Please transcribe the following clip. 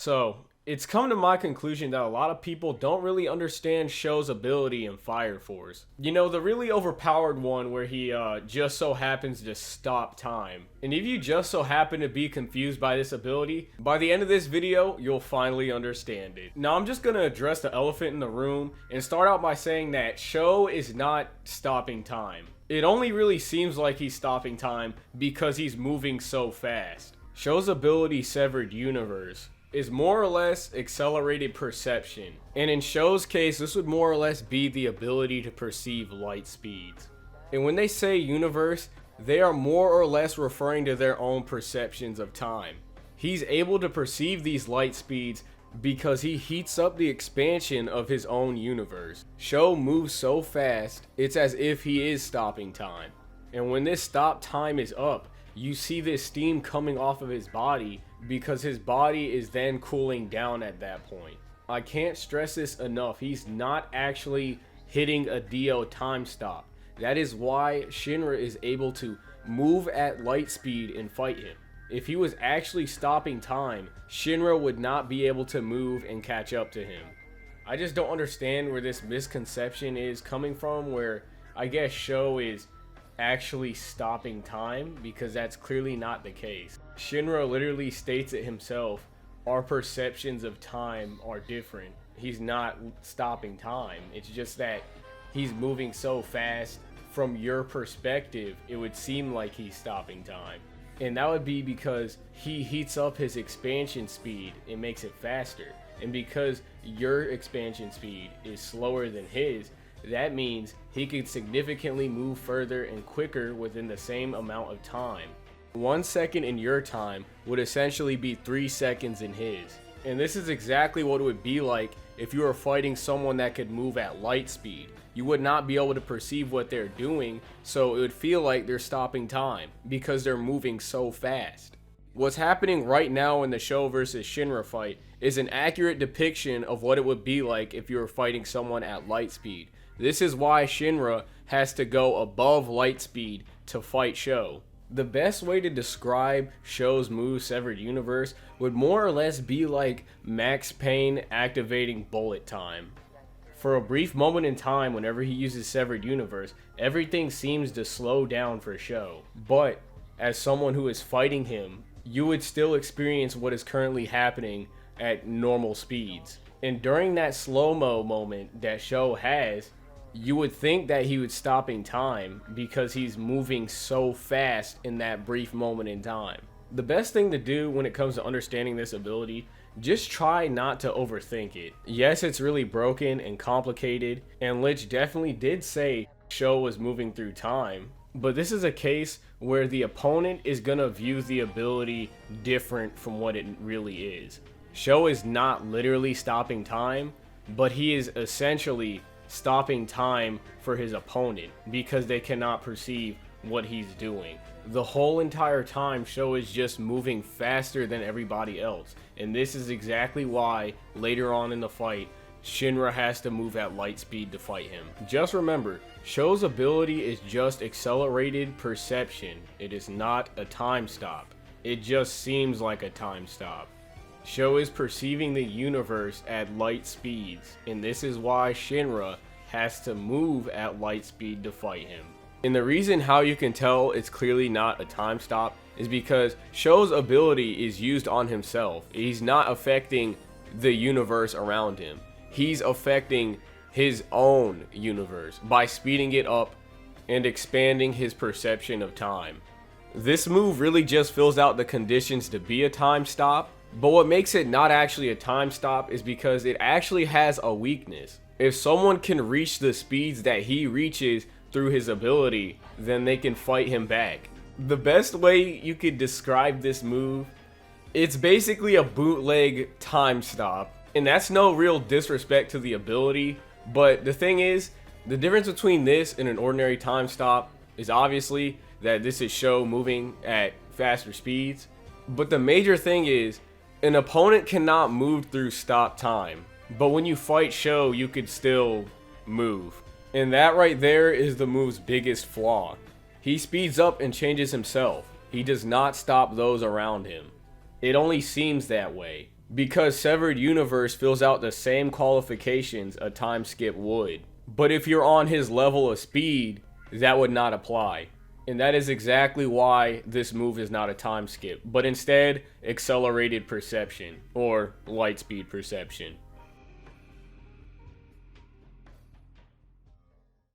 So, it's come to my conclusion that a lot of people don't really understand Sho's ability in Fire Force. You know, the really overpowered one where he just so happens to stop time. And if you just so happen to be confused by this ability, by the end of this video, you'll finally understand it. Now, I'm just gonna address the elephant in the room and start out by saying that Sho is not stopping time. It only really seems like he's stopping time because he's moving so fast. Sho's ability, Severed Universe, is more or less accelerated perception, and in Sho's case this would more or less be the ability to perceive light speeds. And when they say universe, they are more or less referring to their own perceptions of time. He's able to perceive these light speeds because he heats up the expansion of his own universe. Sho moves so fast, it's as if he is stopping time. And when this stop time is up, you see this steam coming off of his body because his body is then cooling down at that point. I can't stress this enough, he's not actually hitting a Dio time stop. That is why Shinra is able to move at light speed and fight him. If he was actually stopping time, Shinra would not be able to move and catch up to him. I just don't understand where this misconception is coming from, where I guess Sho is actually stopping time, because that's clearly not the case. Shinra literally states it himself, our perceptions of time are different. He's not stopping time, it's just that he's moving so fast. From your perspective, it would seem like he's stopping time, and that would be because he heats up his expansion speed and makes it faster. And because your expansion speed is slower than his, that means he could significantly move further and quicker within the same amount of time. 1 second in your time would essentially be 3 seconds in his. And this is exactly what it would be like if you were fighting someone that could move at light speed. You would not be able to perceive what they're doing, so it would feel like they're stopping time because they're moving so fast. What's happening right now in the Sho versus Shinra fight is an accurate depiction of what it would be like if you were fighting someone at light speed. This is why Shinra has to go above light speed to fight Sho. The best way to describe Sho's move, Severed Universe, would more or less be like Max Payne activating bullet time. For a brief moment in time, whenever he uses Severed Universe, everything seems to slow down for Sho. But as someone who is fighting him, you would still experience what is currently happening at normal speeds. And during that slow-mo moment that Sho has, you would think that he was stopping time because he's moving so fast in that brief moment in time. The best thing to do when it comes to understanding this ability, just try not to overthink it. Yes, it's really broken and complicated, and Lich definitely did say Sho was moving through time, but this is a case where the opponent is gonna view the ability different from what it really is. Sho is not literally stopping time, but he is essentially stopping time for his opponent because they cannot perceive what he's doing. The whole entire time, Sho is just moving faster than everybody else, and this is exactly why later on in the fight Shinra has to move at light speed to fight him. Just remember, Sho's ability is just accelerated perception. It is not a time stop. It just seems like a time stop. Sho is perceiving the universe at light speeds, and this is why Shinra has to move at light speed to fight him. And the reason how you can tell it's clearly not a time stop is because Sho's ability is used on himself. He's not affecting the universe around him. He's affecting his own universe by speeding it up and expanding his perception of time. This move really just fills out the conditions to be a time stop, but what makes it not actually a time stop is because it actually has a weakness. If someone can reach the speeds that he reaches through his ability, then they can fight him back. The best way you could describe this move, it's basically a bootleg time stop. And that's no real disrespect to the ability, but the thing is, the difference between this and an ordinary time stop is obviously that this is Sho moving at faster speeds. But the major thing is, an opponent cannot move through stop time. But when you fight Sho, you could still move. And that right there is the move's biggest flaw. He speeds up and changes himself. He does not stop those around him. It only seems that way. because Severed Universe fills out the same qualifications a time skip would. But if you're on his level of speed, that would not apply. And that is exactly why this move is not a time skip, but instead accelerated perception, or light speed perception.